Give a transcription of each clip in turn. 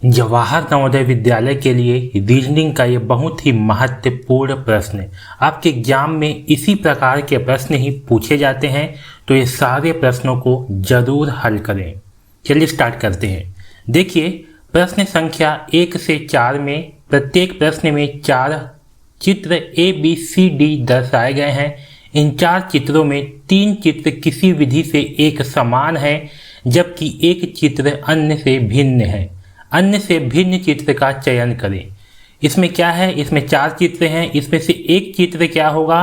जवाहर नवोदय विद्यालय के लिए रीजनिंग का ये बहुत ही महत्वपूर्ण प्रश्न है। आपके एग्जाम में इसी प्रकार के प्रश्न ही पूछे जाते हैं, तो ये सारे प्रश्नों को जरूर हल करें। चलिए स्टार्ट करते हैं। देखिए, प्रश्न संख्या 1 से 4 में प्रत्येक प्रश्न में 4 चित्र ABCD दर्शाए गए हैं। इन 4 चित्रों में 3 चित्र किसी विधि से एक समान है, जबकि एक चित्र अन्य से भिन्न है। अन्य से भिन्न चित्र का चयन करें। इसमें क्या है, इसमें 4 चित्र हैं, इसमें से एक चित्र क्या होगा,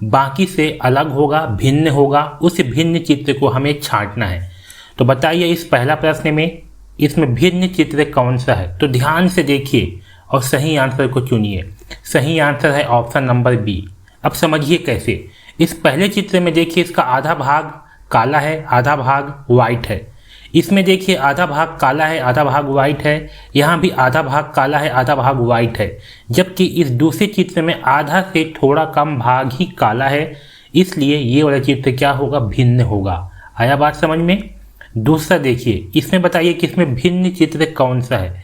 बाकी से अलग होगा, भिन्न होगा। उस भिन्न चित्र को हमें छांटना है। तो बताइए, इस पहला प्रश्न में इसमें भिन्न चित्र कौन सा है। तो ध्यान से देखिए और सही आंसर को चुनिए। सही आंसर है ऑप्शन नंबर बी। अब समझिए कैसे। इस पहले चित्र में देखिए, इसका आधा भाग काला है, आधा भाग वाइट है। इसमें देखिए आधा भाग काला है, आधा भाग वाइट है। यहाँ भी आधा भाग काला है, आधा भाग वाइट है। जबकि इस दूसरे चित्र में आधा से थोड़ा कम भाग ही काला है, इसलिए ये वाला चित्र क्या होगा, भिन्न होगा। आया बात समझ में। दूसरा देखिए, इसमें बताइए कि इसमें भिन्न चित्र कौन सा है।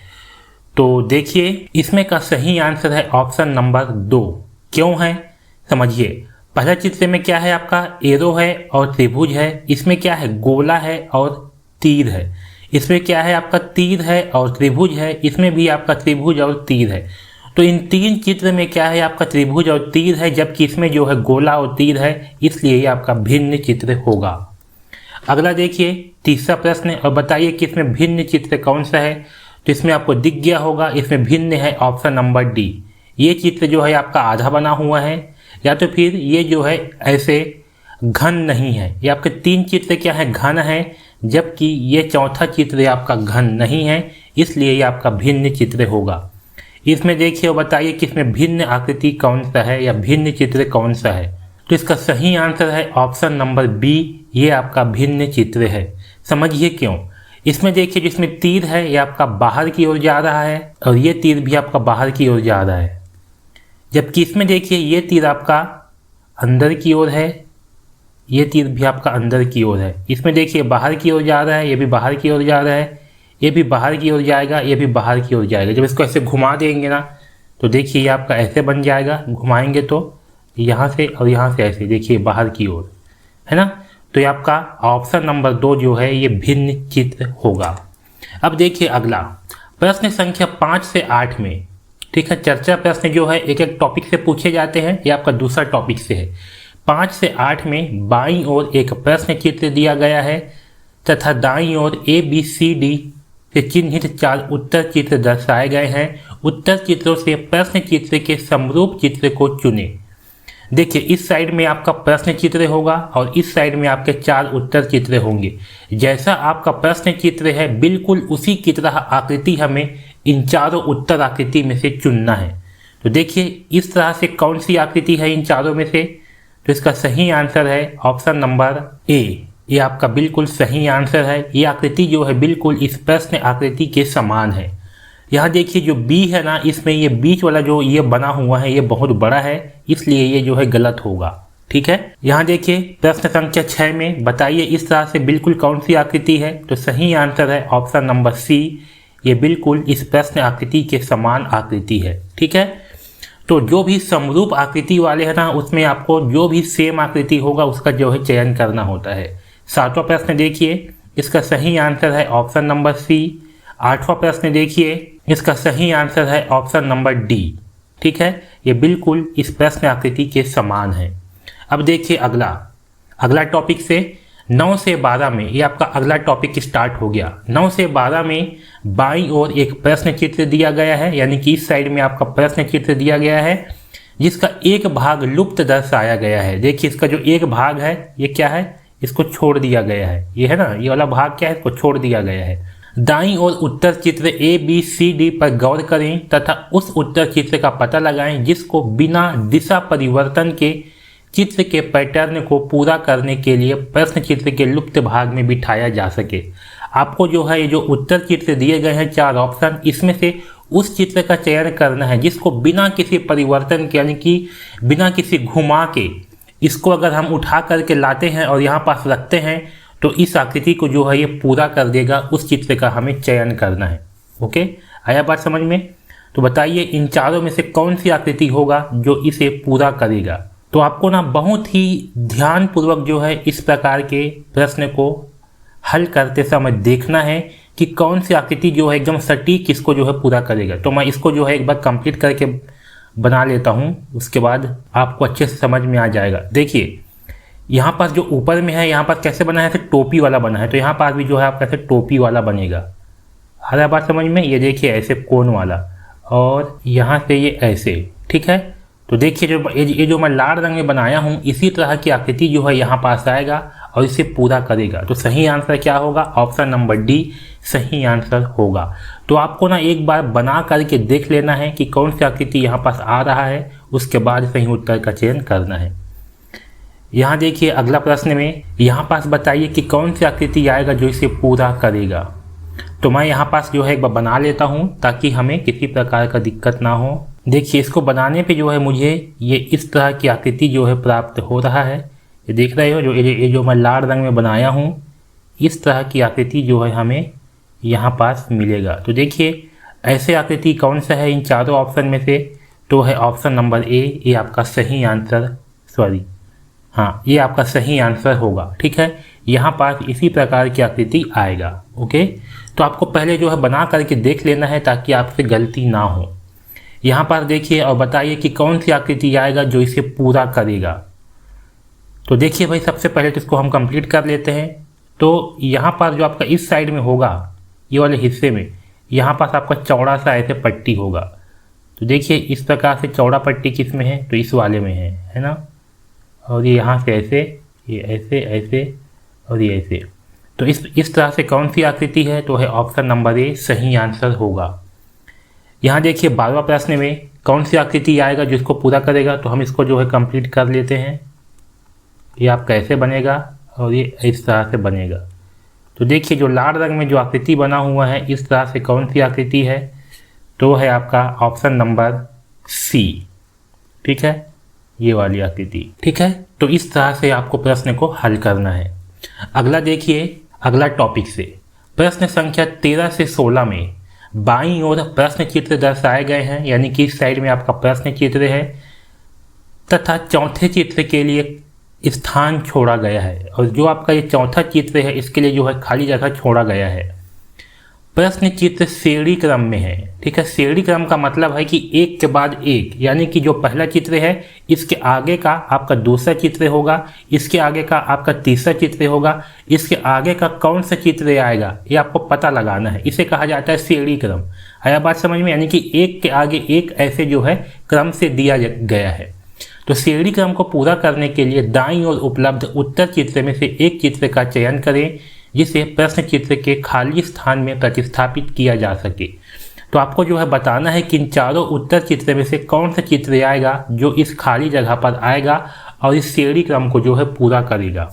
तो देखिए, इसमें का सही आंसर है ऑप्शन नंबर 2। क्यों है समझिए। पहला चित्र में क्या है, आपका एरो है और त्रिभुज है। इसमें क्या है, गोला है और तीर है। इसमें क्या है, आपका तीर है और त्रिभुज है। इसमें भी आपका त्रिभुज और तीर है। तो इन 3 चित्र में क्या है, आपका त्रिभुज और तीर है, जबकि इसमें जो है गोला और तीर है, इसलिए ये आपका भिन्न चित्र होगा। अगला देखिए, तीसरा प्रश्न, और बताइए कि इसमें भिन्न चित्र कौन सा है। तो इसमें आपको दिख गया होगा, इसमें भिन्न है ऑप्शन नंबर डी। ये चित्र जो है आपका आधा बना हुआ है, या तो फिर ये जो है ऐसे घन नहीं है। ये आपके 3 चित्र क्या है, घन है, जबकि ये चौथा चित्र आपका घन नहीं है, इसलिए ये आपका भिन्न चित्र होगा। इसमें देखिए और बताइए कि इसमें भिन्न आकृति कौन सा है या भिन्न चित्र कौन सा है। तो इसका सही आंसर है ऑप्शन नंबर बी। ये आपका भिन्न चित्र है। समझिए क्यों। इसमें देखिए, जिसमें तीर है ये आपका बाहर की ओर जा रहा है, और ये तीर भी आपका बाहर की ओर जा रहा है। जबकि इसमें देखिए, ये तीर आपका अंदर की ओर है, ये तीर भी आपका अंदर की ओर है। इसमें देखिए बाहर की ओर जा रहा है, ये भी बाहर की ओर जा रहा है, ये भी बाहर की ओर जाएगा, ये भी बाहर की ओर जाएगा। जब इसको ऐसे घुमा देंगे ना, तो देखिए ये आपका ऐसे बन जाएगा। घुमाएंगे तो यहाँ से और यहाँ से ऐसे, देखिए बाहर की ओर, है ना। तो ये आपका ऑप्शन नंबर 2 जो है ये भिन्न चित्र होगा। अब देखिए अगला प्रश्न संख्या 5 से 8 में, ठीक है, चर्चा प्रश्न जो है एक एक टॉपिक से पूछे जाते हैं। ये आपका दूसरा टॉपिक से है। 5 से 8 में बाईं ओर एक प्रश्न चित्र दिया गया है तथा दाईं ओर ABCD से चिन्हित 4 उत्तर चित्र दर्शाए गए हैं। उत्तर चित्रों से प्रश्न चित्र के समरूप चित्र को चुनें। देखिए, इस साइड में आपका प्रश्न चित्र होगा और इस साइड में आपके 4 उत्तर चित्र होंगे। जैसा आपका प्रश्न चित्र है, बिल्कुल उसी की तरह आकृति हमें इन चारों उत्तर आकृति में से चुनना है। तो देखिए, इस तरह से कौन सी आकृति है इन चारों में से। तो इसका सही आंसर है ऑप्शन नंबर ए। ये आपका बिल्कुल सही आंसर है। ये आकृति जो है बिल्कुल इस प्रश्न आकृति के समान है। यहाँ देखिए जो बी है ना, इसमें ये बीच वाला जो ये बना हुआ है ये बहुत बड़ा है, इसलिए ये जो है गलत होगा। ठीक है। यहाँ देखिए प्रश्न संख्या 6 में बताइए इस तरह से बिल्कुल कौन सी आकृति है। तो सही आंसर है ऑप्शन नंबर सी। ये बिल्कुल इस प्रश्न आकृति के समान आकृति है। ठीक है। तो जो भी समरूप आकृति वाले हैं ना, उसमें आपको जो भी सेम आकृति होगा उसका जो है चयन करना होता है। 7वां प्रश्न देखिए, इसका सही आंसर है ऑप्शन नंबर सी। 8वां प्रश्न देखिए, इसका सही आंसर है ऑप्शन नंबर डी। ठीक है। ये बिल्कुल इस प्रश्न आकृति के समान है। अब देखिए अगला टॉपिक से 9 से 12 में, ये आपका अगला टॉपिक स्टार्ट हो गया। 9 से 12 में बाईं ओर एक प्रश्न चित्र दिया गया है, यानी कि इस साइड में आपका प्रश्न चित्र दिया गया है, जिसका एक भाग लुप्त दर्शाया गया है। देखिए इसका जो एक भाग है ये क्या है, इसको छोड़ दिया गया है। ये है ना, ये वाला भाग क्या है, इसको छोड़ दिया गया है। दाईं ओर उत्तर चित्र ABCD पर गौर करें तथा उस उत्तर चित्र का पता लगाएं जिसको बिना दिशा परिवर्तन के चित्र के पैटर्न को पूरा करने के लिए प्रश्न चित्र के लुप्त भाग में बिठाया जा सके। आपको जो है ये जो उत्तर चित्र दिए गए हैं 4 ऑप्शन, इसमें से उस चित्र का चयन करना है जिसको बिना किसी परिवर्तन के, यानी कि बिना किसी घुमा के, इसको अगर हम उठा करके लाते हैं और यहाँ पास रखते हैं तो इस आकृति को जो है ये पूरा कर देगा। उस चित्र का हमें चयन करना है। ओके। आया बात समझ में? तो बताइए इन चारों में से कौन सी आकृति होगा जो इसे पूरा करेगा। तो आपको ना बहुत ही ध्यानपूर्वक जो है इस प्रकार के प्रश्न को हल करते समय देखना है कि कौन सी आकृति जो है एकदम सटीक इसको जो है पूरा करेगा। तो मैं इसको जो है एक बार कंप्लीट करके बना लेता हूँ, उसके बाद आपको अच्छे से समझ में आ जाएगा। देखिए यहाँ पर जो ऊपर में है, यहाँ पर कैसे बना है, ऐसे टोपी वाला बना है, तो यहाँ पर भी जो है आपका ऐसे टोपी वाला बनेगा। आ रहा बात समझ में? ये देखिए ऐसे कोन वाला, और यहाँ से ये ऐसे, ठीक है। तो देखिए ये जो मैं लाल रंग में बनाया हूँ, इसी तरह की आकृति जो है यहाँ पास आएगा और इसे पूरा करेगा। तो सही आंसर क्या होगा? ऑप्शन नंबर डी सही आंसर होगा। तो आपको ना एक बार बना करके देख लेना है कि कौन सी आकृति यहाँ पास आ रहा है, उसके बाद सही उत्तर का चयन करना है। यहाँ देखिए अगला प्रश्न में यहाँ पास बताइए कि कौन सी आकृति आएगा जो इसे पूरा करेगा। तो मैं यहाँ पास जो है एक बार बना लेता हूँ ताकि हमें किसी प्रकार का दिक्कत ना हो। देखिए इसको बनाने पे जो है मुझे ये इस तरह की आकृति जो है प्राप्त हो रहा है। ये देख रहे हो, ये जो मैं लाल रंग में बनाया हूँ, इस तरह की आकृति जो है हमें यहाँ पास मिलेगा। तो देखिए ऐसे आकृति कौन सा है इन चारों ऑप्शन में से? तो है ऑप्शन नंबर ए, ये आपका सही आंसर, सॉरी हाँ ये आपका सही आंसर होगा, ठीक है। यहाँ पास इसी प्रकार की आकृति आएगा। ओके, तो आपको पहले जो है बना करके देख लेना है ताकि आपसे गलती ना हो। यहाँ पर देखिए और बताइए कि कौन सी आकृति आएगा जो इसे पूरा करेगा। तो देखिए भाई सबसे पहले तो इसको हम कंप्लीट कर लेते हैं। तो यहाँ पर जो आपका इस साइड में होगा, ये वाले हिस्से में, यहाँ पास आपका चौड़ा सा ऐसे पट्टी होगा। तो देखिए इस प्रकार से चौड़ा पट्टी किस में है? तो इस वाले में है ना। और ये यहाँ से ऐसे, ये ऐसे ऐसे और ये ऐसे। तो इस तरह से कौन सी आकृति है? तो है ऑप्शन नंबर ए सही आंसर होगा। यहाँ देखिए 12वां प्रश्न में कौन सी आकृति आएगा जो इसको पूरा करेगा। तो हम इसको जो है कंप्लीट कर लेते हैं। ये आपका ऐसे बनेगा और ये इस तरह से बनेगा। तो देखिए जो लाल रंग में जो आकृति बना हुआ है, इस तरह से कौन सी आकृति है? तो है आपका ऑप्शन नंबर सी, ठीक है, ये वाली आकृति, ठीक है। तो इस तरह से आपको प्रश्न को हल करना है। अगला देखिए, अगला टॉपिक से प्रश्न संख्या 13 से 16 में बाईं ओर प्रश्न चित्र दर्शाए गए हैं, यानी कि इस साइड में आपका प्रश्न चित्र है तथा चौथे चित्र के लिए स्थान छोड़ा गया है। और जो आपका ये चौथा चित्र है इसके लिए जो है खाली जगह छोड़ा गया है। प्रश्न चित्र श्रेणी क्रम में है, ठीक है। श्रेणी क्रम का मतलब है कि एक के बाद एक, यानी कि जो पहला चित्र है इसके आगे का आपका दूसरा चित्र होगा, इसके आगे का आपका तीसरा चित्र होगा, इसके आगे का कौन सा चित्र आएगा ये आपको पता लगाना है। इसे कहा जाता है श्रेणी क्रम। आया बात समझ में? यानी कि एक के आगे एक ऐसे जो है क्रम से दिया गया है। तो श्रेणी क्रम को पूरा करने के लिए दाईं ओर उपलब्ध उत्तर चित्र में से एक चित्र का चयन करें जिसे प्रश्न चित्र के खाली स्थान में प्रतिस्थापित किया जा सके। तो आपको जो है बताना है कि इन चारों उत्तर चित्र में से कौन सा चित्र आएगा जो इस खाली जगह पर आएगा और इस श्रेणी क्रम को जो है पूरा करेगा।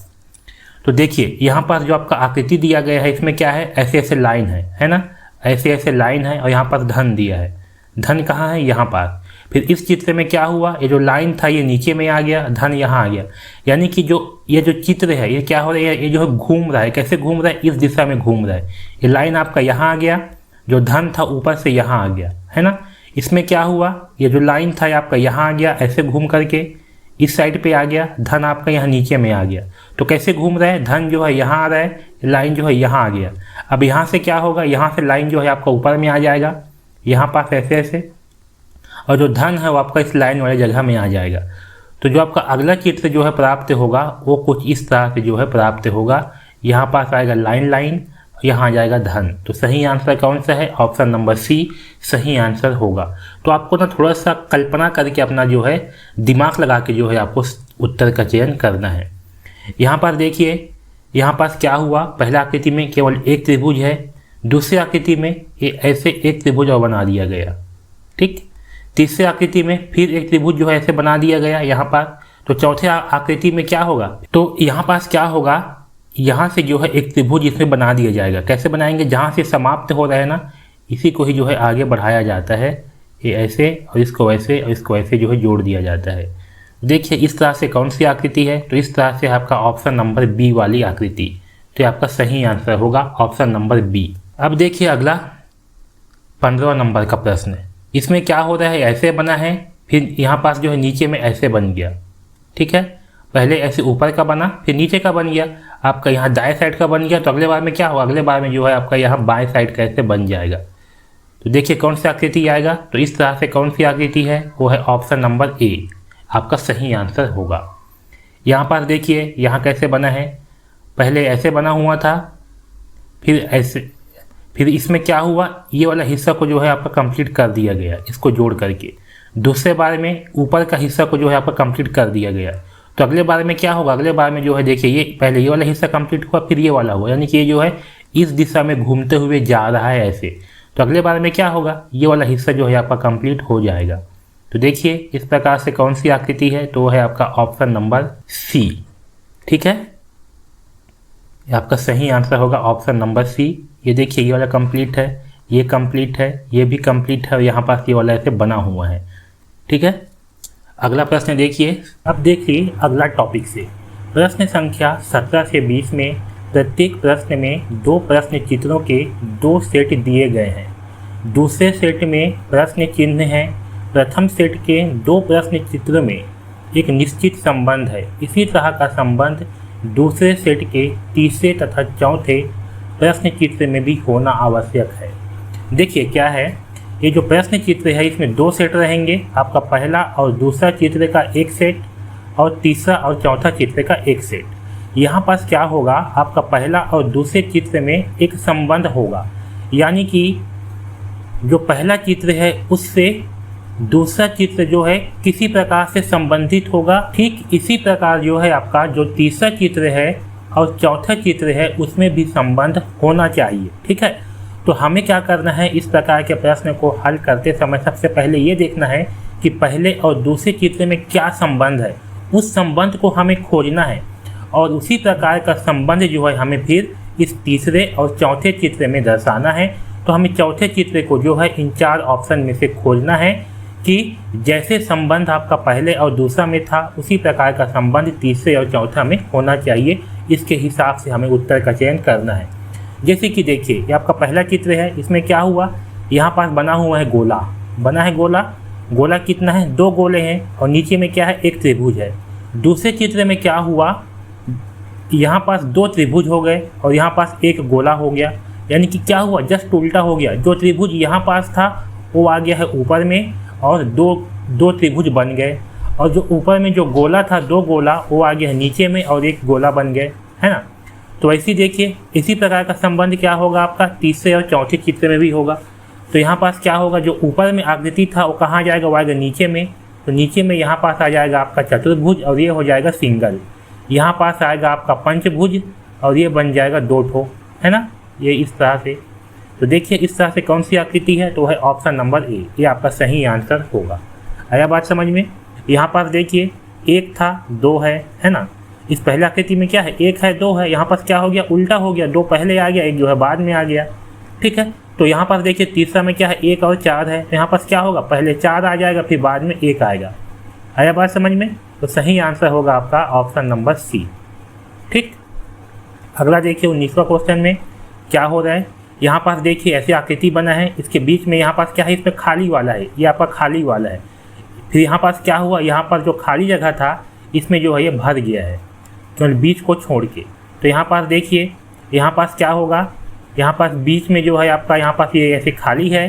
तो देखिए यहाँ पर जो आपका आकृति दिया गया है इसमें क्या है? ऐसे ऐसे लाइन है ना, ऐसे ऐसे लाइन है और यहाँ पर धन दिया है। धन कहाँ है? यहाँ पर। फिर इस चित्र में क्या हुआ? ये जो लाइन था ये नीचे में आ गया, धन यहाँ आ गया। यानी कि ये जो चित्र है ये क्या हो रहा है? ये जो है घूम रहा है। कैसे घूम रहा है? इस दिशा में घूम रहा है। ये लाइन आपका यहाँ आ गया, जो धन था ऊपर से यहाँ आ गया, है ना। इसमें क्या हुआ? ये जो लाइन था ये आपका यहाँ आ गया, ऐसे घूम करके इस साइड पे आ गया, धन आपका यहाँ नीचे में आ गया। तो कैसे घूम रहा है? धन जो है यहाँ आ रहा है, लाइन जो है यहाँ आ गया। अब यहाँ से क्या होगा? यहाँ से लाइन जो है आपका ऊपर में आ जाएगा, यहाँ पास ऐसे ऐसे, और जो धन है वो आपका इस लाइन वाली जगह में आ जाएगा। तो जो आपका अगला चित्र जो है प्राप्त होगा वो कुछ इस तरह से जो है प्राप्त होगा। यहाँ पास आएगा लाइन लाइन, यहाँ आ जाएगा धन। तो सही आंसर कौन सा है? ऑप्शन नंबर सी सही आंसर होगा। तो आपको ना थोड़ा सा कल्पना करके अपना जो है दिमाग लगा के जो है आपको उत्तर का चयन करना है। यहाँ पर देखिए यहाँ पास क्या हुआ? पहला आकृति में केवल एक त्रिभुज है, दूसरी आकृति में ये ऐसे एक त्रिभुज और बना दिया गया, ठीक। तीसरी आकृति में फिर एक त्रिभुज जो है ऐसे बना दिया गया यहाँ पर। तो चौथे आकृति में क्या होगा? तो यहाँ पास क्या होगा? यहाँ से जो है एक त्रिभुज इसमें बना दिया जाएगा। कैसे बनाएंगे? जहाँ से समाप्त हो रहा है ना, इसी को ही जो है आगे बढ़ाया जाता है। ये ऐसे और इसको ऐसे और इसको ऐसे जो है जोड़ दिया जाता है। देखिए इस तरह से कौन सी आकृति है? तो इस तरह से आपका ऑप्शन नंबर बी वाली आकृति। तो आपका सही आंसर होगा ऑप्शन नंबर बी। अब देखिए अगला 15 नंबर का प्रश्न। इसमें क्या हो रहा है, ऐसे बना है, फिर यहाँ पास जो है नीचे में ऐसे बन गया। ठीक है, पहले ऐसे ऊपर का बना, फिर नीचे का बन गया, आपका यहाँ दाएं साइड का बन गया। तो अगले बार में क्या होगा, अगले बार में जो है आपका यहाँ बाएं साइड का ऐसे बन जाएगा। तो देखिए कौन सी आकृति आएगा। तो इस तरह से कौन सी आकृति है, वो है ऑप्शन नंबर ए, आपका सही आंसर होगा। यहाँ पर देखिए यहाँ कैसे बना है, पहले ऐसे बना हुआ था, फिर ऐसे, फिर इसमें क्या हुआ, ये वाला हिस्सा को जो है आपका कंप्लीट कर दिया गया इसको जोड़ करके। दूसरे बार में ऊपर का हिस्सा को जो है आपका कंप्लीट कर दिया गया। तो अगले बार में क्या होगा, अगले बार में जो है देखिए ये पहले ये वाला हिस्सा कंप्लीट हुआ, फिर ये वाला हुआ, यानी कि ये जो है इस दिशा में घूमते हुए जा रहा है ऐसे। तो अगले बार में क्या होगा, ये वाला हिस्सा जो है आपका कंप्लीट हो जाएगा। तो देखिए इस प्रकार से कौन सी आकृति है, तो है आपका ऑप्शन नंबर सी। ठीक है, आपका सही आंसर होगा ऑप्शन नंबर सी। ये देखिए ये वाला कंप्लीट है, ये कंप्लीट है, ये भी कंप्लीट है, और यहाँ पास ये वाला ऐसे बना हुआ है। ठीक है, अगला प्रश्न देखिए। अब देखिए अगला टॉपिक से, प्रश्न संख्या 17 से 20 में प्रत्येक प्रश्न में 2 प्रश्न चित्रों के 2 सेट दिए गए हैं। दूसरे सेट में प्रश्न चिन्ह हैं। प्रथम सेट के 2 प्रश्न चित्रों में एक निश्चित संबंध है। इसी तरह का संबंध दूसरे सेट के तीसरे तथा चौथे प्रश्न चित्र में भी होना आवश्यक है। देखिए क्या है, ये जो प्रश्न चित्र है इसमें 2 सेट रहेंगे, आपका पहला और दूसरा चित्र का एक सेट, और तीसरा और चौथा चित्र का एक सेट। यहाँ पास क्या होगा, आपका पहला और दूसरे चित्र में एक संबंध होगा, यानी कि जो पहला चित्र है उससे दूसरा चित्र जो है किसी प्रकार से संबंधित होगा। ठीक इसी प्रकार जो है आपका जो तीसरा चित्र है और चौथा चित्र है उसमें भी संबंध होना चाहिए। ठीक है, तो हमें क्या करना है, इस प्रकार के प्रश्न को हल करते समय सबसे पहले ये देखना है कि पहले और दूसरे चित्र में क्या संबंध है, उस संबंध को हमें खोजना है, और उसी प्रकार का संबंध जो है हमें फिर इस तीसरे और चौथे चित्र में दर्शाना है। तो हमें चौथे चित्र को जो है इन 4 ऑप्शन में से खोजना है कि जैसे संबंध आपका पहले और दूसरा में था उसी प्रकार का संबंध तीसरे और चौथा में होना चाहिए। इसके हिसाब से हमें उत्तर का चयन करना है। जैसे कि देखिए ये आपका पहला चित्र है, इसमें क्या हुआ, यहाँ पास बना हुआ है गोला, बना है गोला, गोला कितना है, 2 गोले हैं, और नीचे में क्या है, एक त्रिभुज है। दूसरे चित्र में क्या हुआ, यहाँ पास 2 त्रिभुज हो गए और यहाँ पास एक गोला हो गया, यानी कि क्या हुआ, जस्ट उल्टा हो गया। जो त्रिभुज यहाँ पास था वो आ गया है ऊपर में, और दो त्रिभुज बन गए, और जो ऊपर में जो गोला था 2 गोला वो आ गया है नीचे में, और एक गोला बन गए, है ना। तो ऐसे देखिए इसी प्रकार का संबंध क्या होगा आपका तीसरे और चौथे चित्र में भी होगा। तो यहाँ पास क्या होगा, जो ऊपर में आकृति था वो कहाँ जाएगा, वो आएगा नीचे में। तो नीचे में यहाँ पास आ जाएगा आपका चतुर्भुज, और ये हो जाएगा सिंगल। यहाँ पास आएगा आपका पंचभुज, और ये बन जाएगा 2 ठो, है ना, ये इस तरह से। तो देखिए इस तरह से कौन सी आकृति है, तो है ऑप्शन नंबर ए, ये आपका सही आंसर होगा। आया बात समझ में। यहाँ पास देखिए 1 था 2 है ना। इस पहले आकृति में क्या है, 1 है 2 है, यहाँ पास क्या हो गया, उल्टा हो गया, 2 पहले आ गया, 1 जो है बाद में आ गया। ठीक है, तो यहाँ पास देखिए तीसरा में क्या है, 1 और 4 है, तो यहाँ पास क्या होगा, पहले 4 आ जाएगा फिर बाद में 1 आएगा। आया बात समझ में। तो सही आंसर होगा आपका ऑप्शन नंबर सी। ठीक, अगला देखिए 19वां क्वेश्चन में क्या हो रहा है। यहाँ पास देखिए ऐसी आकृति बना है, इसके बीच में यहाँ पास क्या है, इसमें खाली वाला है, ये आपका खाली वाला है। फिर यहाँ पास क्या हुआ, यहाँ पर जो खाली जगह था इसमें जो है ये भर गया है, केवल बीच को छोड़ के। तो यहाँ पास देखिए यहाँ पास क्या होगा, यहाँ पास बीच में जो है आपका यहाँ पास ये ऐसे खाली है,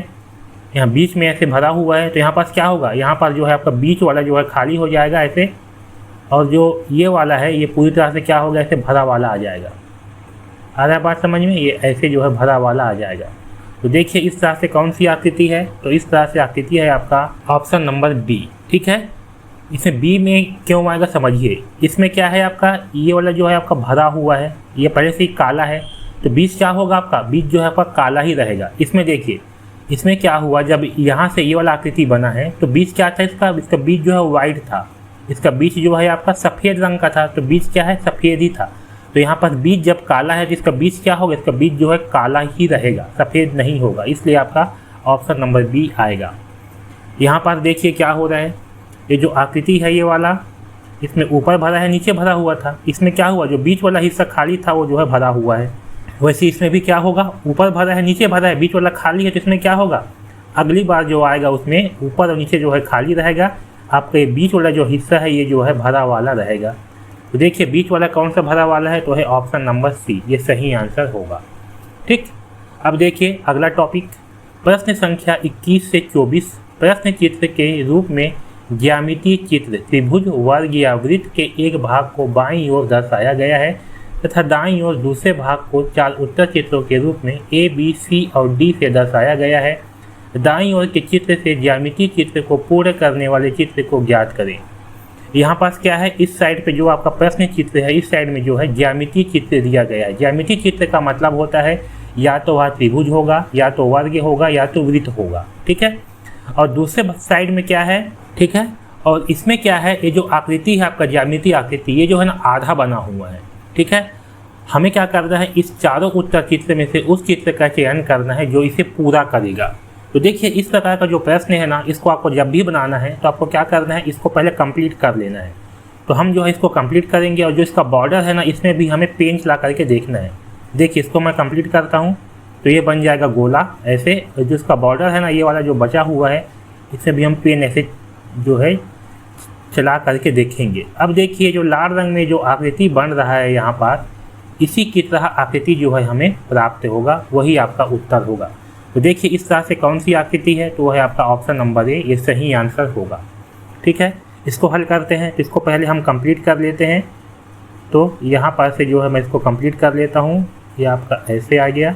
यहाँ बीच में ऐसे भरा हुआ है। तो यहाँ पास क्या होगा, यहाँ पास जो है आपका बीच वाला जो है खाली हो जाएगा ऐसे, और जो ये वाला है ये पूरी तरह से क्या होगा, ऐसे भरा वाला आ जाएगा। आ रहा है बात समझ में, ये ऐसे जो है भरा वाला आ जाएगा। तो देखिए इस तरह से कौन सी आकृति है, तो इस तरह से आकृति है आपका ऑप्शन नंबर बी। ठीक है, इसमें बी में क्यों आएगा समझिए। इसमें क्या है आपका, ये वाला जो है आपका भरा हुआ है, ये पहले से ही काला है, तो बीच क्या होगा आपका, बीच जो है आपका काला ही रहेगा। इसमें देखिए इसमें क्या हुआ, जब यहाँ से ये वाला आकृति बना है तो बीच क्या था इसका बीच जो है वाइट था, इसका बीच जो है आपका सफ़ेद रंग का था, तो बीच क्या है, सफ़ेद ही था। तो यहाँ पर बीच जब काला है तो इसका बीच क्या होगा, इसका बीच जो है काला ही रहेगा, सफ़ेद नहीं होगा, इसलिए आपका ऑप्शन नंबर बी आएगा। यहाँ पर देखिए क्या हो रहा है, ये जो आकृति है ये वाला, इसमें ऊपर भरा है नीचे भरा हुआ था, इसमें क्या हुआ, जो बीच वाला हिस्सा खाली था वो जो है भरा हुआ है। वैसे इसमें भी क्या होगा, ऊपर भरा है नीचे भरा है, बीच वाला खाली है, तो इसमें क्या होगा, अगली बार जो आएगा उसमें ऊपर और नीचे जो है खाली रहेगा, आपका ये बीच वाला जो हिस्सा है ये जो है भरा वाला रहेगा। तो देखिए बीच वाला कौन सा भरा वाला है, तो है ऑप्शन नंबर सी, ये सही आंसर होगा। ठीक, अब देखिए अगला टॉपिक, प्रश्न संख्या 21 से 24। प्रश्न चित्र के रूप में ज्यामितीय चित्र त्रिभुज, वर्ग या वृत्त के एक भाग को बाईं ओर दर्शाया गया है तथा दाईं ओर दूसरे भाग को 4 उत्तर चित्रों के रूप में ए, बी, सी और डी से दर्शाया गया है। दाईं ओर के चित्र से ज्यामितीय चित्र को पूर्ण करने वाले चित्र को ज्ञात करें। यहाँ पास क्या है, इस साइड पे जो आपका प्रश्न चित्र है, इस साइड में जो है ज्यामितीय चित्र दिया गया है। ज्यामितीय चित्र का मतलब होता है या तो वह त्रिभुज होगा, या तो वर्ग होगा, या तो वृत्त होगा। ठीक है, और दूसरे साइड में क्या है, ठीक है, और इसमें क्या है, ये जो आकृति है आपका ज्यामितीय आकृति, ये जो है ना आधा बना हुआ है। ठीक है, हमें क्या करना है, इस चारों उत्तर चित्र में से उस चित्र का चयन करना है जो इसे पूरा करेगा। तो देखिए इस प्रकार का जो प्रश्न है ना, इसको आपको जब भी बनाना है तो आपको क्या करना है, इसको पहले कंप्लीट कर लेना है। तो हम जो है इसको कंप्लीट करेंगे, और जो इसका बॉर्डर है ना, इसमें भी हमें पेंच ला करके देखना है। देखिए इसको मैं कंप्लीट करता हूँ तो ये बन जाएगा गोला ऐसे, और जो इसका बॉर्डर है ना, ये वाला जो बचा हुआ है, इसमें भी हम पेन ऐसे जो है चला करके देखेंगे। अब देखिए जो लाल रंग में जो आकृति बन रहा है यहाँ पर, इसी की तरह आकृति जो है हमें प्राप्त होगा, वही आपका उत्तर होगा। तो देखिए इस तरह से कौन सी आकृति है, तो वह है आपका ऑप्शन नंबर ए, ये सही आंसर होगा। ठीक है, इसको हल करते हैं। तो इसको पहले हम कंप्लीट कर लेते हैं। तो यहाँ पर से जो है मैं इसको कंप्लीट कर लेता हूँ, ये आपका ऐसे आ गया।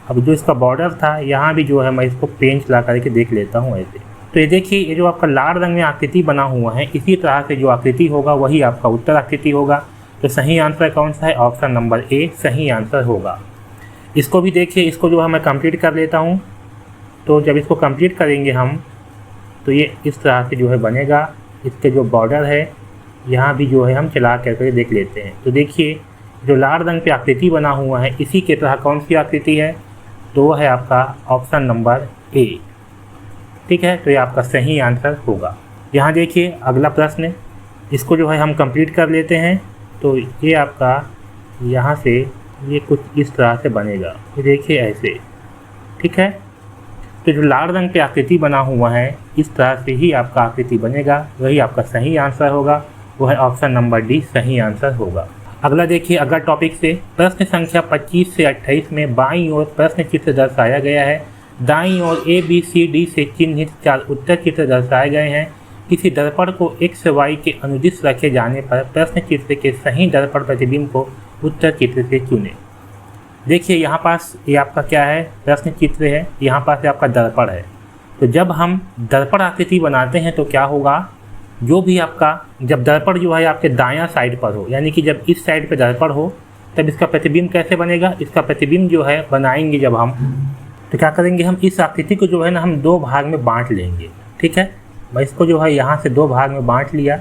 अब जो इसका बॉर्डर था यहाँ भी जो है मैं इसको पेंच ला करके देख लेता हूँ ऐसे। तो ये देखिए ये जो आपका लाल रंग में आकृति बना हुआ है, इसी तरह से जो आकृति होगा वही आपका उत्तर आकृति होगा। तो सही आंसर कौन सा है, ऑप्शन नंबर ए सही आंसर होगा। इसको भी देखिए, इसको जो है मैं कंप्लीट कर लेता हूँ। तो जब इसको कंप्लीट करेंगे हम, तो ये इस तरह से जो है बनेगा। इसके जो बॉर्डर है यहाँ भी जो है हम चला करके देख लेते हैं। तो देखिए जो लाल रंग पे आकृति बना हुआ है, इसी के तरह कौन सी आकृति है, तो वो है आपका ऑप्शन नंबर ए। ठीक है, तो ये आपका सही आंसर होगा। यहाँ देखिए अगला प्रश्न, इसको जो है हम कंप्लीट कर लेते हैं। तो ये आपका यहाँ से ये कुछ इस तरह से बनेगा, ये देखिए ऐसे। ठीक है, तो जो लाल रंग पे आकृति बना हुआ है, इस तरह से ही आपका आकृति बनेगा, वही आपका सही आंसर होगा। वो है ऑप्शन नंबर डी सही आंसर होगा। अगला देखिए, अगला टॉपिक से प्रश्न संख्या 25 से 28 में बाईं ओर प्रश्न चित्र दर्शाया गया है। दाईं ओर ए, बी, सी, डी से चिन्हित 4 उत्तर चित्र दर्शाए गए हैं। किसी दर्पण को x, y के अनुदिश रखे जाने पर प्रश्न चित्र के सही दर्पण प्रतिबिंब को उत्तर चित्र से चुनें। देखिए यहाँ पास ये आपका क्या है, प्रश्न चित्र है, यहाँ पास आपका दर्पण है। तो जब हम दर्पण आकृति बनाते हैं तो क्या होगा, जो भी आपका जब दर्पण जो है आपके दायां साइड पर हो, यानी कि जब इस साइड पे दर्पण हो, तब इसका प्रतिबिंब कैसे बनेगा, इसका प्रतिबिंब जो है बनाएंगे जब हम, तो क्या करेंगे, हम इस आकृति को जो है ना हम 2 भाग में बांट लेंगे। ठीक है, मैं इसको जो है यहाँ से 2 भाग में बांट लिया।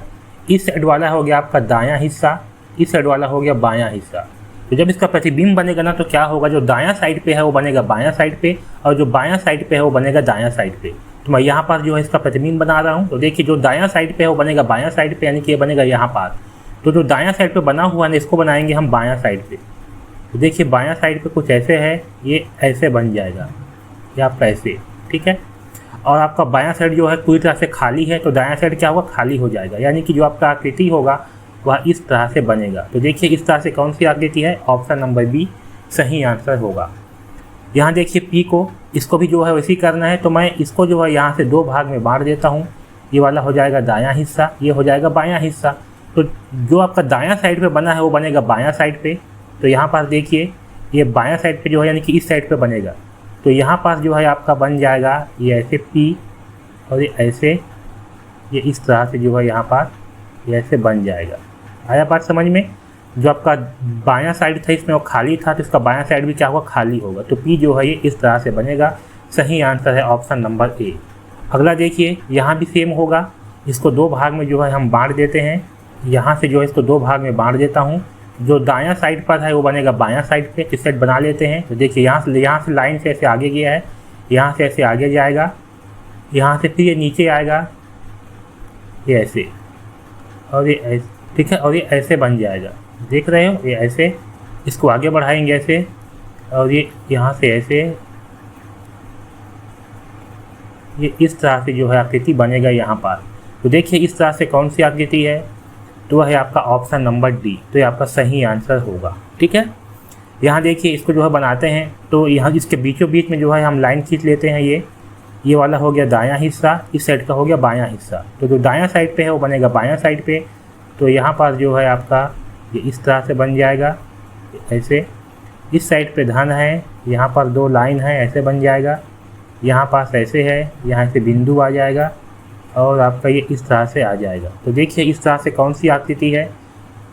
इस साइड वाला हो गया आपका दायां हिस्सा, इस साइड वाला हो गया बायां हिस्सा। तो जब इसका प्रतिबिंब बनेगा ना, तो क्या होगा, जो दायां साइड पे है वो बनेगा बायां साइड पे, और जो बायां साइड पे है वो बनेगा दायां साइड पे। तो मैं यहाँ पर जो है इसका प्रतिबिंब बना रहा हूँ। तो देखिए जो दायां साइड पे है वो बनेगा बायां साइड पे, यानी कि ये बनेगा यहाँ पर। तो जो दायां साइड पे बना हुआ है इसको बनाएंगे हम बायां साइड पे। तो देखिए बायां साइड पे कुछ ऐसे है, ये ऐसे बन जाएगा, ये आपका ऐसे। ठीक है, और आपका बायां साइड जो है पूरी तरह से खाली है, तो दायां साइड क्या होगा, खाली हो जाएगा, यानी कि जो आपका आकृति होगा वह इस तरह से बनेगा। तो देखिए इस तरह से कौन सी आकृति है, ऑप्शन नंबर बी सही आंसर होगा। यहाँ देखिए पी को, इसको भी जो है वैसे ही करना है। तो मैं इसको जो है यहाँ से 2 भाग में बांट देता हूँ। ये वाला हो जाएगा दायां हिस्सा, ये हो जाएगा बायां हिस्सा। तो जो आपका दायां साइड पे बना है वो बनेगा बायां साइड पे। तो यहाँ पास देखिए ये बायां साइड पे जो है यानी कि इस साइड पे बनेगा। तो यहाँ पास जो है आपका बन जाएगा ये ऐसे पी, और ये ऐसे, ये इस तरह से जो है यहाँ पास ये ऐसे बन जाएगा। आया बात समझ में। जो आपका बायां साइड था इसमें वो खाली था, तो इसका बायां साइड भी क्या होगा, खाली होगा। तो पी जो है ये इस तरह से बनेगा। सही आंसर है ऑप्शन नंबर ए। अगला देखिए यहाँ भी सेम होगा। इसको 2 भाग में जो है हम बांट देते हैं। यहाँ से जो है इसको 2 भाग में बांट देता हूँ। जो दायां साइड पर है वो बनेगा बायां साइड पे। इस साइड बना लेते हैं। तो देखिए यहाँ से लाइन से ऐसे आगे गया है, यहाँ से ऐसे आगे जाएगा, यहाँ से फिर ये नीचे आएगा, ये ऐसे, और ये ऐसे। ठीक है, और ये ऐसे बन जाएगा, देख रहे हो, ये ऐसे। इसको आगे बढ़ाएंगे ऐसे, और ये यहाँ से ऐसे, ये इस तरह से जो है आकृति बनेगा यहाँ पर। तो देखिए इस तरह से कौन सी आकृति है, तो वह है आपका ऑप्शन नंबर डी, तो ये आपका सही आंसर होगा। ठीक है, यहाँ देखिए इसको जो है बनाते हैं, तो यहाँ इसके बीचों बीच में जो है हम लाइन खींच लेते हैं। ये वाला हो गया दायां हिस्सा, इस साइड का हो गया बायां हिस्सा। तो जो दायां साइड पे है वो बनेगा बायां साइड पे। तो यहाँ पर जो है आपका ये इस तरह से बन जाएगा ऐसे। इस साइड पे धन है, यहाँ पर 2 लाइन है, ऐसे बन जाएगा। यहाँ पास ऐसे है, यहाँ से बिंदु आ जाएगा और आपका ये इस तरह से आ जाएगा। तो देखिए इस तरह से कौन सी आकृति है,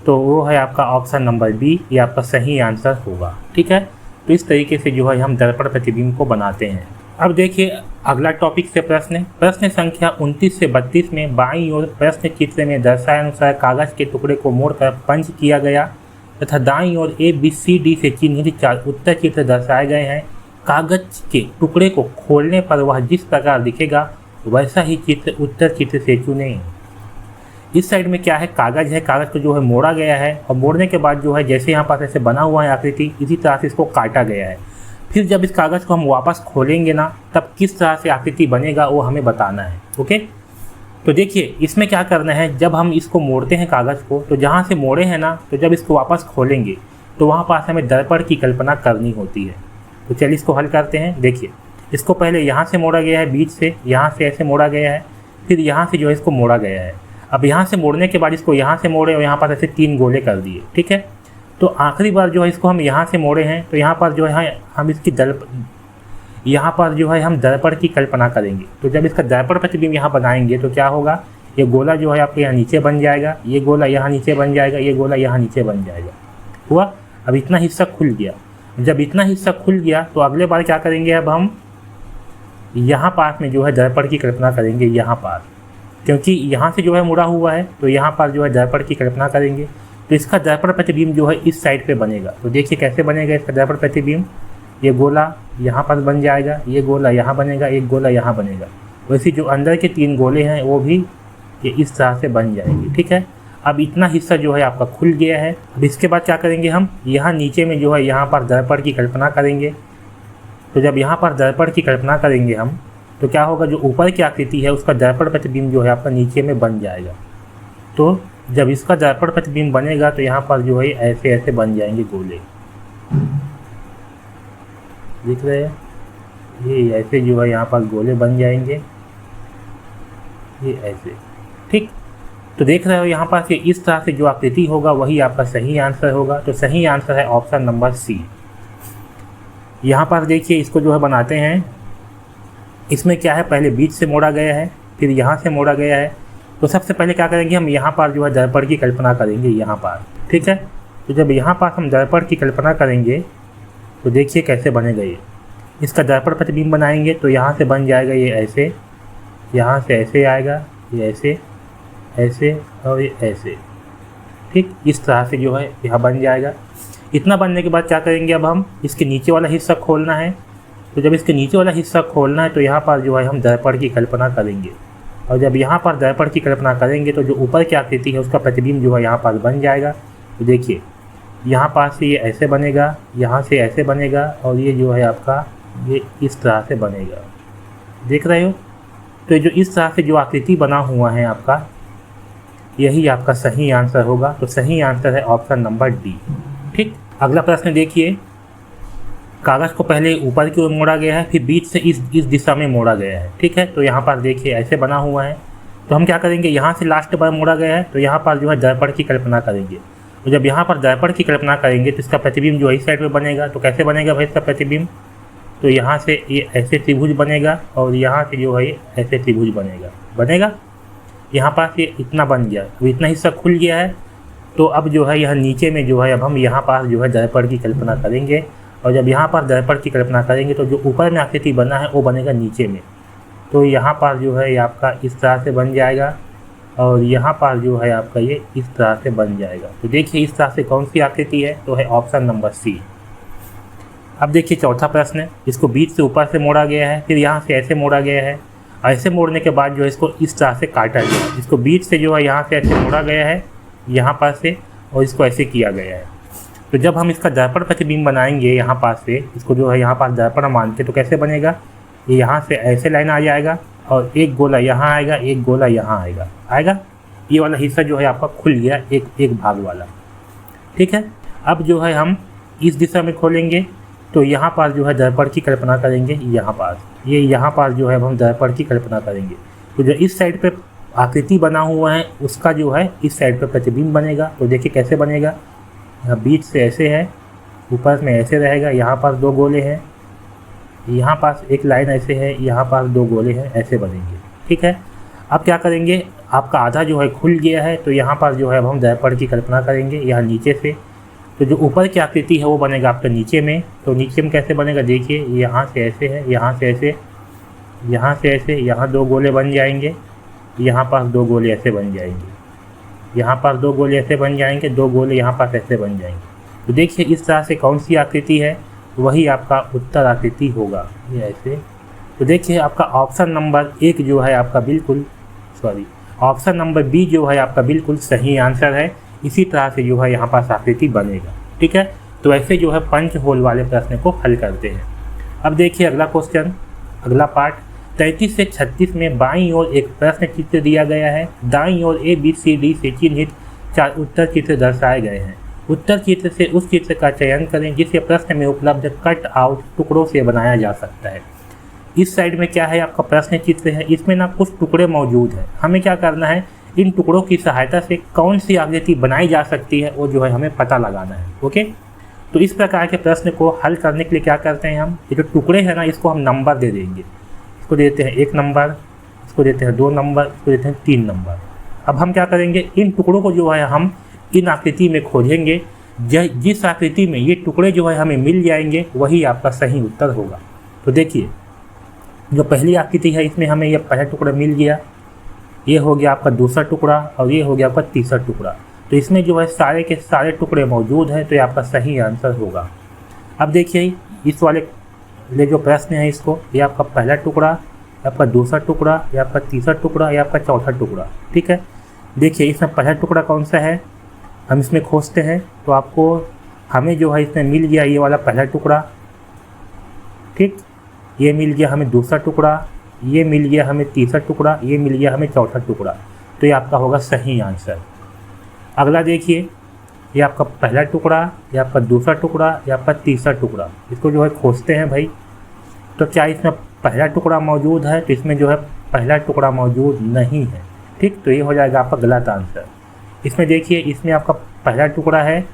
तो वो है आपका ऑप्शन नंबर बी, ये आपका सही आंसर होगा। ठीक है, तो इस तरीके से जो है हम दर्पण प्रतिबिंब को बनाते हैं। अब देखिए अगला टॉपिक से प्रश्न संख्या 29 से 32 में बाईं ओर प्रश्न चित्र में दर्शाए अनुसार कागज के टुकड़े को मोड़कर पंच किया गया तथा दाईं ओर ABCD से चिन्हित 4 उत्तर चित्र दर्शाए गए हैं। कागज के टुकड़े को खोलने पर वह जिस प्रकार दिखेगा वैसा ही चित्र उत्तर चित्र से चुनें। इस साइड में क्या है, कागज है, कागज को जो है मोड़ा गया है और मोड़ने के बाद जो है जैसे यहाँ पास ऐसे बना हुआ है आकृति, इसी तरह से इसको काटा गया है। फिर जब इस कागज़ को हम वापस खोलेंगे ना, तब किस तरह से आकृति बनेगा वो हमें बताना है। ओके, तो देखिए इसमें क्या करना है, जब हम इसको मोड़ते हैं कागज़ को, तो जहाँ से मोड़े हैं ना, तो जब इसको वापस खोलेंगे तो वहाँ पास हमें दर्पण की कल्पना करनी होती है। तो चलिए इसको हल करते हैं। देखिए इसको पहले यहाँ से मोड़ा गया है, बीच से यहाँ से ऐसे मोड़ा गया है, फिर यहाँ से जो है इसको मोड़ा गया है। अब यहाँ से मोड़ने के बाद इसको यहाँ से मोड़े और यहाँ पर ऐसे 3 गोले कर दिए। ठीक है, तो आखिरी बार जो है इसको हम यहाँ से मोड़े हैं, तो यहाँ पर जो है हम इसकी यहाँ पर जो है हम दर्पण की कल्पना करेंगे। तो जब इसका दर्पण प्रतिबिंब यहाँ बनाएंगे तो क्या होगा, ये गोला जो है आपके यहाँ नीचे बन जाएगा, ये गोला यहाँ नीचे बन जाएगा, ये गोला यहाँ नीचे बन जाएगा। हुआ, अब इतना हिस्सा खुल गया। जब इतना हिस्सा खुल गया तो अगले बार क्या करेंगे, अब हम यहाँ पास में जो है दर्पण की कल्पना करेंगे। यहाँ पास क्योंकि यहाँ से जो है मुड़ा हुआ है, तो यहाँ पर जो है दर्पण की कल्पना करेंगे। तो इसका दर्पण प्रतिबिंब जो है इस साइड पे बनेगा। तो देखिए कैसे बनेगा इसका दर्पण प्रतिबिंब, ये गोला यहाँ पर बन जाएगा, ये गोला यहाँ बनेगा, एक गोला यहाँ बनेगा। वैसे जो अंदर के 3 गोले हैं वो भी ये इस तरह से बन जाएंगे। ठीक है, अब इतना हिस्सा जो है आपका खुल गया है। अब इसके बाद क्या करेंगे, हम यहाँ नीचे में जो है यहाँ पर दर्पण की कल्पना करेंगे। तो जब यहाँ पर दर्पण की कल्पना करेंगे हम, तो क्या होगा, जो ऊपर की आकृति है उसका दर्पण प्रतिबिंब जो है आपका नीचे में बन जाएगा। तो जब इसका दर्पण प्रतिबिंब बनेगा तो यहाँ पर जो है ऐसे ऐसे बन जाएंगे गोले, दिख रहे हैं, ये ऐसे जो है यहाँ पर गोले बन जाएंगे, ये ऐसे। ठीक, तो देख रहे हो यहाँ पर कि इस तरह से जो आकृति होगा वही आपका सही आंसर होगा। तो सही आंसर है ऑप्शन नंबर सी। यहाँ पर देखिए इसको जो है बनाते हैं। इसमें क्या है, पहले बीच से मोड़ा गया है, फिर यहाँ से मोड़ा गया है। तो सबसे पहले क्या करेंगे, हम यहाँ पर जो है दर्पण की कल्पना करेंगे यहाँ पर। ठीक है, तो जब यहाँ पर हम दर्पण की कल्पना करेंगे तो देखिए कैसे बनेगा ये। इसका दर्पण प्रतिबिंब बनाएंगे तो यहाँ से बन जाएगा ये ऐसे, यहाँ से ऐसे आएगा, ये ऐसे ऐसे और ये ऐसे। ठीक, इस तरह से जो है यह बन जाएगा। इतना बनने के बाद क्या करेंगे, अब हम इसके नीचे वाला हिस्सा खोलना है। तो जब इसके नीचे वाला हिस्सा खोलना है तो यहाँ पर जो है हम दर्पण की कल्पना करेंगे। और जब यहाँ पर दर्पण की कल्पना करेंगे तो जो ऊपर की आकृति है उसका प्रतिबिंब जो है यहाँ पर बन जाएगा। तो देखिए यहाँ पर से ये ऐसे बनेगा, यहाँ से ऐसे बनेगा और ये जो है आपका ये इस तरह से बनेगा, देख रहे हो। तो जो इस तरह से जो आकृति बना हुआ है आपका, यही आपका सही आंसर होगा। तो सही आंसर है ऑप्शन नंबर डी। ठीक, अगला प्रश्न देखिए। कागज़ को पहले ऊपर की ओर मोड़ा गया है, फिर बीच से इस दिशा में मोड़ा गया है। ठीक है, तो यहाँ पर देखिए ऐसे बना हुआ है। तो हम क्या करेंगे, यहाँ से लास्ट बार मोड़ा गया है तो यहाँ पर जो है दर्पण की कल्पना करेंगे। तो जब यहाँ पर दर्पण की कल्पना करेंगे तो इसका प्रतिबिंब जो है इस साइड में बनेगा। तो कैसे बनेगा भाई इसका प्रतिबिंब, तो यहाँ से ये ऐसे त्रिभुज बनेगा और यहाँ से जो है ऐसे त्रिभुज बनेगा। यहाँ पास ये इतना बन गया, अब इतना हिस्सा खुल गया है। तो अब जो है यह नीचे में जो है अब हम यहाँ पास जो है दर्पण की कल्पना करेंगे। और जब यहाँ पर दर्पण की कल्पना करेंगे तो जो ऊपर में आकृति बना है वो बनेगा नीचे में। तो यहाँ पर जो है आपका इस तरह से बन जाएगा और यहाँ पर जो है आपका ये इस तरह से बन जाएगा। तो देखिए इस तरह से कौन सी आकृति है, तो है ऑप्शन नंबर सी। अब देखिए चौथा प्रश्न है। इसको बीच से ऊपर से मोड़ा गया है, फिर यहाँ से ऐसे मोड़ा गया है। ऐसे मोड़ने के बाद जो है इसको इस तरह से काटा गया। इसको बीच से जो है यहाँ से ऐसे मोड़ा गया है, यहाँ पास से, और इसको ऐसे किया गया है। तो जब हम इसका दर्पण प्रतिबिंब बनाएंगे यहाँ पास से, इसको जो है यहाँ पास दर्पण मान के, तो कैसे बनेगा, ये यहाँ से ऐसे लाइन आ जाएगा और एक गोला यहाँ आएगा, एक गोला यहाँ आएगा आएगा। ये वाला हिस्सा जो है आपका खुल गया, एक भाग वाला। ठीक है, अब जो है हम इस दिशा में खोलेंगे तो यहाँ पास जो है दर्पण की कल्पना करेंगे। यहाँ पास यहाँ पास जो है हम दर्पण की कल्पना करेंगे। तो जो इस साइड पे आकृति बना हुआ है उसका जो है इस साइड पे प्रतिबिंब बनेगा। तो देखिए कैसे बनेगा, यहाँ बीच से ऐसे है, ऊपर में ऐसे रहेगा, यहाँ पास 2 गोले हैं, यहाँ पास एक लाइन ऐसे है, यहाँ पास 2 गोले हैं, ऐसे बनेंगे। ठीक है, अब क्या करेंगे, आपका आधा जो है खुल गया है तो यहाँ पास जो है अब हम दर्पण की कल्पना करेंगे यहाँ नीचे से। तो जो ऊपर की आकृति है वो बनेगा आपका नीचे में। तो नीचे में कैसे बनेगा, देखिए यहाँ से ऐसे है, यहाँ से ऐसे, यहाँ से ऐसे, यहाँ 2 गोले बन जाएंगे, यहाँ पास 2 गोले ऐसे बन जाएंगे, यहाँ पास 2 गोले ऐसे बन जाएंगे, 2 गोले यहाँ पास ऐसे बन जाएंगे। तो देखिए इस तरह से कौन सी आकृति है, वही आपका उत्तर आकृति होगा, ये ऐसे। तो देखिए आपका ऑप्शन नंबर 1 जो है आपका बिल्कुल ऑप्शन नंबर बी जो है आपका बिल्कुल सही आंसर है। इसी तरह से जो है यहाँ पास आकृति बनेगा। ठीक है, तो ऐसे जो है पंच होल वाले प्रश्न को हल करते हैं। अब देखिए अगला क्वेश्चन, अगला पार्ट 33 से 36 में बाईं ओर एक प्रश्न चित्र दिया गया है। दाईं ओर ABCD से चिन्हित 4 उत्तर चित्र दर्शाए गए हैं। उत्तर चित्र से उस चित्र का चयन करें जिसे प्रश्न में उपलब्ध कट आउट टुकड़ों से बनाया जा सकता है। इस साइड में क्या है, आपका प्रश्न चित्र है, इसमें ना कुछ टुकड़े मौजूद हैं। हमें क्या करना है, इन टुकड़ों की सहायता से कौन सी आकृति बनाई जा सकती है वो जो है हमें पता लगाना है। ओके, तो इस प्रकार के प्रश्न को हल करने के लिए क्या करते हैं हम, ये जो टुकड़े हैं ना इसको हम नंबर दे देंगे। इसको देते हैं 1 नंबर, इसको देते हैं 2 नंबर, इसको देते हैं 3 नंबर। अब हम क्या करेंगे, इन टुकड़ों को जो है हम इन आकृति में खोजेंगे। जिस आकृति में ये टुकड़े जो है हमें मिल जाएंगे वही आपका सही उत्तर होगा। तो देखिए जो पहली आकृति है इसमें हमें ये पहला टुकड़ा मिल गया, ये हो गया आपका दूसरा टुकड़ा और ये हो गया आपका तीसरा टुकड़ा। तो इसमें जो है सारे के सारे टुकड़े मौजूद हैं, तो ये आपका सही आंसर होगा। अब देखिए इस वाले जो प्रश्न है इसको, ये आपका पहला टुकड़ा, आपका दूसरा टुकड़ा, ये आपका तीसरा टुकड़ा, ये आपका चौथा टुकड़ा। ठीक है, देखिए इसमें पहला टुकड़ा कौन सा है, हम इसमें खोजते हैं। तो आपको हमें जो है इसमें मिल गया ये वाला पहला टुकड़ा। ठीक, ये मिल गया हमें दूसरा टुकड़ा, ये मिल गया हमें तीसरा टुकड़ा, ये मिल गया हमें चौथा टुकड़ा। तो ये आपका होगा सही आंसर। अगला देखिए, ये आपका पहला टुकड़ा, ये आपका दूसरा टुकड़ा, ये आपका तीसरा टुकड़ा। इसको जो है खोजते हैं भाई। तो क्या इसमें पहला टुकड़ा मौजूद है, तो इसमें जो है पहला टुकड़ा मौजूद नहीं है। ठीक, तो ये हो जाएगा आपका गलत आंसर। इसमें देखिए इसमें आपका पहला टुकड़ा है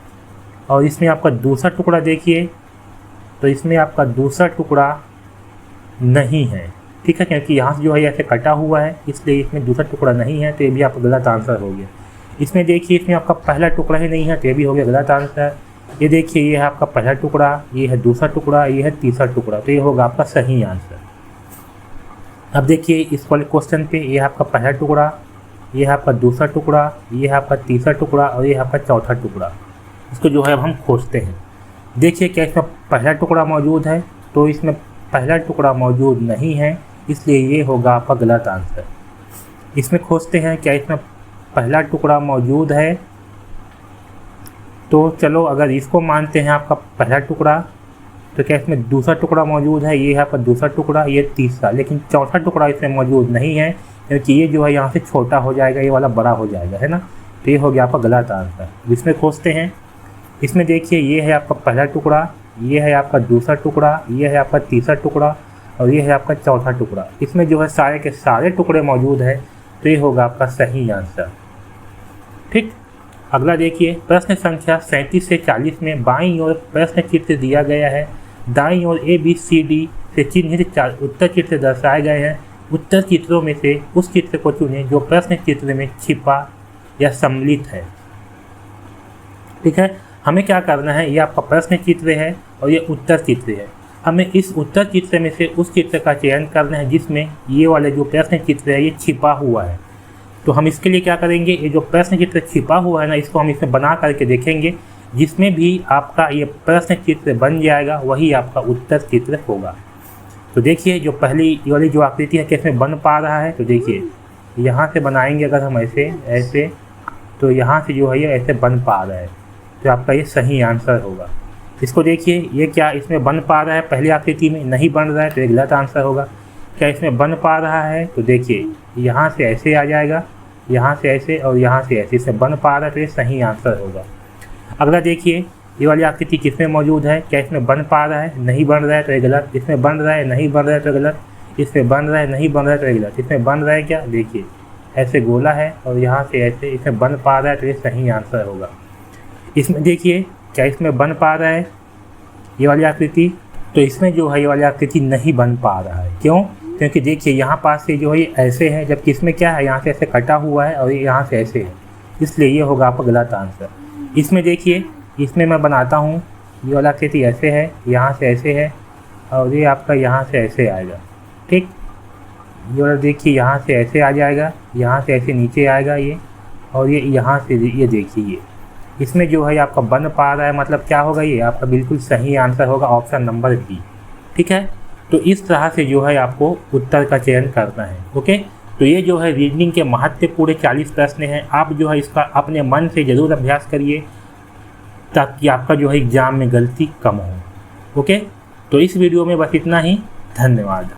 और इसमें आपका दूसरा टुकड़ा देखिए, तो इसमें आपका दूसरा टुकड़ा नहीं है। ठीक है, क्योंकि यहाँ से जो है ऐसे कटा हुआ है इसलिए इसमें दूसरा टुकड़ा नहीं है, तो ये भी आपका गलत आंसर हो गया। इसमें देखिए इसमें आपका पहला टुकड़ा ही नहीं है, तो ये भी हो गया गलत आंसर। ये देखिए ये है आपका पहला टुकड़ा, ये है दूसरा टुकड़ा, ये है तीसरा टुकड़ा, तो ये होगा आपका सही आंसर। अब देखिए इस वाले क्वेश्चन पे, ये है आपका पहला टुकड़ा, ये है आपका दूसरा टुकड़ा, ये है आपका तीसरा टुकड़ा और ये है आपका चौथा टुकड़ा। इसको जो है अब हम खोजते हैं। देखिए क्या इसमें पहला टुकड़ा मौजूद है, तो इसमें पहला टुकड़ा मौजूद नहीं है, इसलिए ये होगा आपका गलत आंसर। इसमें खोजते हैं क्या इसमें पहला टुकड़ा मौजूद है, तो चलो अगर इसको मानते हैं आपका पहला टुकड़ा, तो क्या इसमें दूसरा टुकड़ा मौजूद है, ये है आपका दूसरा टुकड़ा, ये तीसरा, लेकिन चौथा टुकड़ा इसमें मौजूद नहीं है क्योंकि ये जो है यहाँ से छोटा हो जाएगा, ये वाला बड़ा हो जाएगा, है ना। तो ये हो गया आपका गलत आंसर। इसमें खोजते हैं, इसमें देखिए ये है आपका पहला टुकड़ा, ये है आपका दूसरा टुकड़ा, ये है आपका तीसरा टुकड़ा और ये है आपका चौथा टुकड़ा। इसमें जो है सारे के सारे टुकड़े मौजूद है, तो ये होगा आपका सही आंसर। ठीक, अगला देखिए प्रश्न संख्या 37 से 40 में बाईं ओर प्रश्न चित्र दिया गया है। दाईं ओर ABCD से चिन्हित 4 उत्तर चित्र दर्शाए गए हैं। उत्तर चित्रों में से उस चित्र को चुनें जो प्रश्न चित्र में छिपा या सम्मिलित है। ठीक है, हमें क्या करना है, ये आपका प्रश्न चित्र है और ये उत्तर चित्र है। हमें इस उत्तर चित्र में से उस चित्र का चयन करना है जिसमें ये वाले जो प्रश्न चित्र है ये छिपा हुआ है। तो हम इसके लिए क्या करेंगे, ये जो प्रश्न चित्र छिपा हुआ है ना, इसको हम इसमें बना करके देखेंगे। जिसमें भी आपका ये प्रश्न चित्र बन जाएगा वही आपका उत्तर चित्र होगा। तो देखिए जो पहली वाली जो आकृति है किसमें बन पा रहा है, तो देखिए यहाँ से बनाएंगे अगर हम ऐसे ऐसे, तो यहाँ से जो है ये ऐसे बन पा रहा है, तो आपका ये सही आंसर होगा। इसको देखिए ये क्या इसमें बन पा रहा है, पहली आकृति में नहीं बन रहा है, तो ये गलत आंसर होगा। क्या इसमें बन पा रहा है? तो देखिए यहाँ से ऐसे आ जाएगा, यहाँ से ऐसे और यहाँ से ऐसे, इसमें बन पा रहा है तो ये सही आंसर होगा। अगला देखिए ये वाली आकृति किसमें मौजूद है? क्या इसमें बन पा रहा है? नहीं बन रहा है तो ये गलत। इसमें बन रहा है, नहीं बन रहा है तो गलत। इसमें बन रहा है, नहीं बन रहा है तो ये गलत। इसमें बन रहा है क्या? देखिए ऐसे गोला है और यहाँ से ऐसे, इसमें बन पा रहा है तो ये सही आंसर होगा। इसमें देखिए क्या इसमें बन पा रहा है ये वाली आकृति? तो इसमें जो है ये वाली आकृति नहीं बन पा रहा है। क्यों? क्योंकि देखिए यहाँ पास से जो है ये ऐसे है, जबकि इसमें क्या है, यहाँ से ऐसे कटा हुआ है और यहाँ से ऐसे है, इसलिए ये होगा आपका गलत आंसर। इसमें देखिए, इसमें मैं बनाता हूँ, ये वाला आकृति ऐसे है, यहाँ से ऐसे है और ये आपका यहाँ से ऐसे आएगा। ठीक, ये वाला देखिए यहाँ से ऐसे आ जाएगा, यहाँ से ऐसे नीचे आएगा ये, और ये यहाँ से ये देखिए ये, इसमें जो है आपका बन पा रहा है, मतलब क्या होगा, ये आपका बिल्कुल सही आंसर होगा, ऑप्शन नंबर बी। ठीक है, तो इस तरह से जो है आपको उत्तर का चयन करना है। ओके, तो ये जो है रीजनिंग के महत्वपूर्ण 40 प्रश्न हैं। आप जो है इसका अपने मन से ज़रूर अभ्यास करिए ताकि आपका जो है एग्ज़ाम में गलती कम हो। ओके, तो इस वीडियो में बस इतना ही। धन्यवाद।